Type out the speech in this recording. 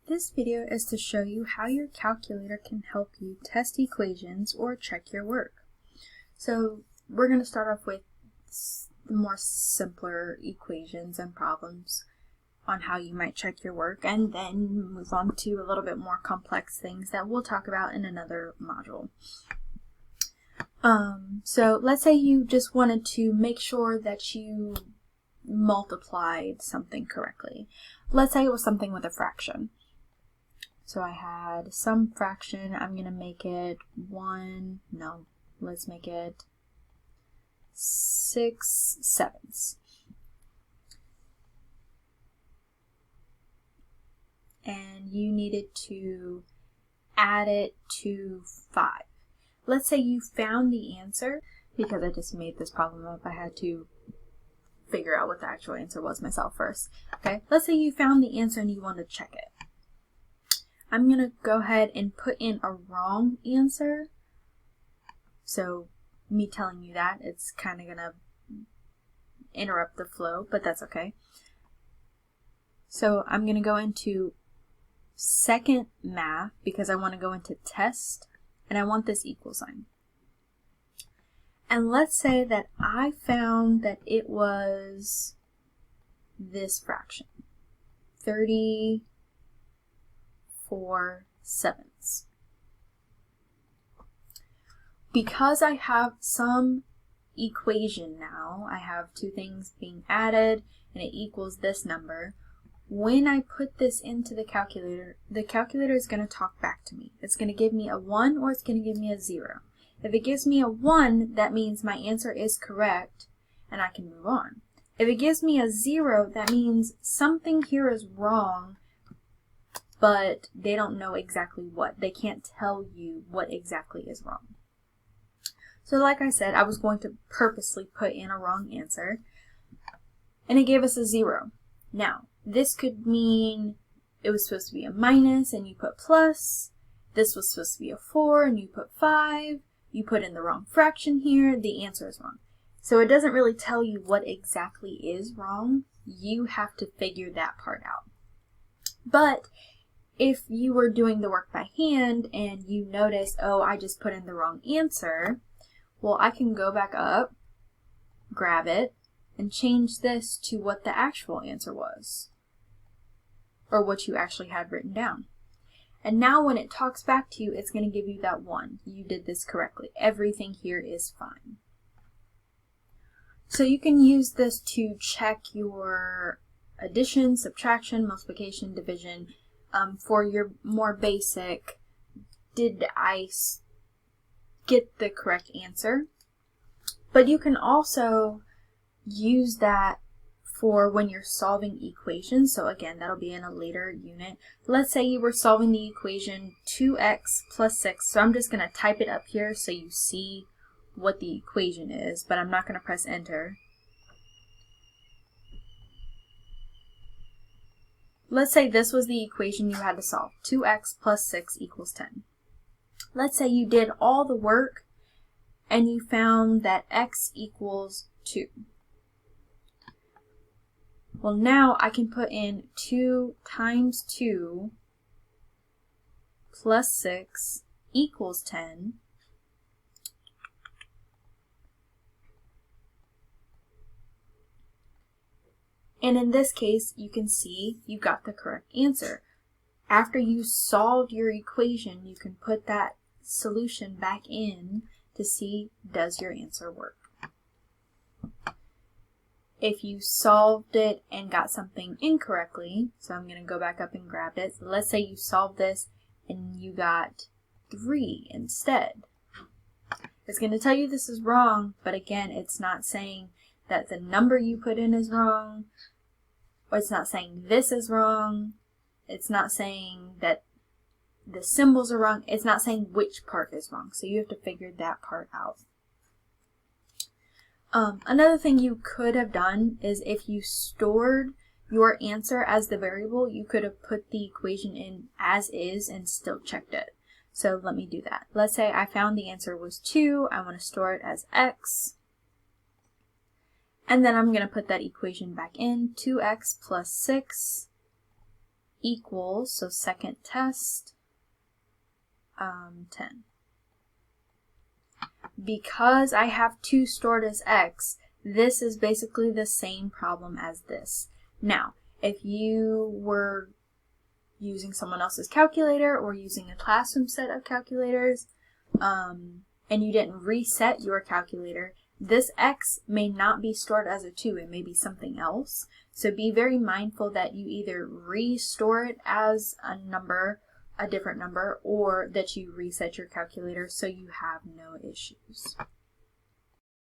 This video is to show you how your calculator can help you test equations or check your work. So we're going to start off with the more simpler equations and problems on how you might check your work, and then move on to a little bit more complex things that we'll talk about in another module. So let's say you just wanted to make sure that you multiplied something correctly. Let's say it was something with a fraction. So I had some fraction, I'm going to make it let's make it 6/7. And you needed to add it to 5. Let's say you found the answer. Because I just made this problem up, I had to figure out what the actual answer was myself first. Okay, let's say you found the answer and you want to check it. I'm going to go ahead and put in a wrong answer. So me telling you that, it's kind of going to interrupt the flow, but that's okay. So I'm going to go into second math because I want to go into test and I want this equal sign. And let's say that I found that it was this fraction, 34/7. Because I have some equation now, I have two things being added and it equals this number. When I put this into the calculator is going to talk back to me. It's going to give me a 1 or it's going to give me a 0. If it gives me a 1, that means my answer is correct and I can move on. If it gives me a 0, that means something here is wrong, but they don't know exactly what. They can't tell you what exactly is wrong. So like I said, I was going to purposely put in a wrong answer, and it gave us a 0. Now, this could mean it was supposed to be a minus and you put plus. This was supposed to be a 4 and you put 5. You put in the wrong fraction here. The answer is wrong. So it doesn't really tell you what exactly is wrong. You have to figure that part out. But if you were doing the work by hand and you notice, oh, I just put in the wrong answer, well, I can go back up, grab it, and change this to what the actual answer was, or what you actually had written down. And now when it talks back to you, it's going to give you that 1. You did this correctly. Everything here is fine. So you can use this to check your addition, subtraction, multiplication, division, for your more basic, did I get the correct answer? But you can also use that for when you're solving equations. So again, that'll be in a later unit. Let's say you were solving the equation 2x plus 6. So I'm just going to type it up here so you see what the equation is, but I'm not going to press enter. Let's say this was the equation you had to solve. 2x plus 6 equals 10. Let's say you did all the work and you found that x equals 2. Well, now I can put in 2 times 2 plus 6 equals 10. And in this case, you can see you got the correct answer. After you solved your equation, you can put that solution back in to see, does your answer work? If you solved it and got something incorrectly, so I'm going to go back up and grab it. So let's say you solved this and you got 3 instead. It's going to tell you this is wrong, but again, it's not saying that the number you put in is wrong, or it's not saying this is wrong. It's not saying that the symbols are wrong. It's not saying which part is wrong. So you have to figure that part out. Another thing you could have done is if you stored your answer as the variable, you could have put the equation in as is and still checked it. So let me do that. Let's say I found the answer was 2. I want to store it as x. And then I'm going to put that equation back in. 2x plus 6 equals, so second test, 10. Because I have 2 stored as x, this is basically the same problem as this. Now, if you were using someone else's calculator or using a classroom set of calculators, and you didn't reset your calculator, this x may not be stored as a 2, it may be something else. So be very mindful that you either restore it as a number, a different number, or that you reset your calculator so you have no issues.